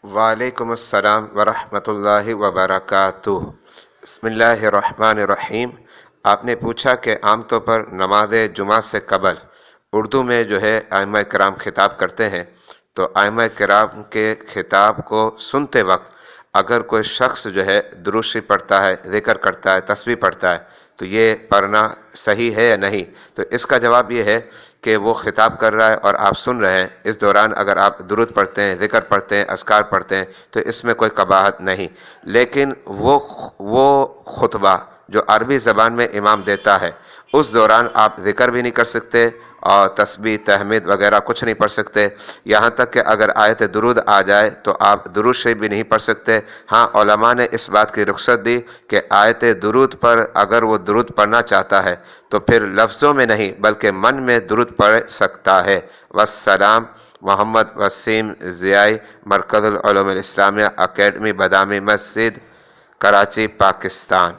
وعلیکم السلام ورحمۃ اللہ وبرکاتہ۔ بسم اللہ الرحمن الرحیم۔ آپ نے پوچھا کہ عام طور پر نماز جمعہ سے قبل اردو میں جو ہے ائمہ کرام خطاب کرتے ہیں، تو ائمہ کرام کے خطاب کو سنتے وقت اگر کوئی شخص جو ہے درود شریف پڑھتا ہے، ذکر کرتا ہے، تسبیح پڑھتا ہے، تو یہ پڑھنا صحیح ہے یا نہیں؟ تو اس کا جواب یہ ہے کہ وہ خطاب کر رہا ہے اور آپ سن رہے ہیں، اس دوران اگر آپ درود پڑھتے ہیں، ذکر پڑھتے ہیں، اذکار پڑھتے ہیں تو اس میں کوئی قباحت نہیں۔ لیکن وہ خطبہ جو عربی زبان میں امام دیتا ہے، اس دوران آپ ذکر بھی نہیں کر سکتے اور تسبیح تحمید وغیرہ کچھ نہیں پڑھ سکتے، یہاں تک کہ اگر آیت درود آ جائے تو آپ درود شریف بھی نہیں پڑھ سکتے۔ ہاں، علماء نے اس بات کی رخصت دی کہ آیت درود پر اگر وہ درود پڑھنا چاہتا ہے تو پھر لفظوں میں نہیں بلکہ من میں درود پڑھ سکتا ہے۔ والسلام۔ محمد وسیم ضیائی، مرکز العلوم الاسلامیہ اکیڈمی، بادامی مسجد، کراچی، پاکستان۔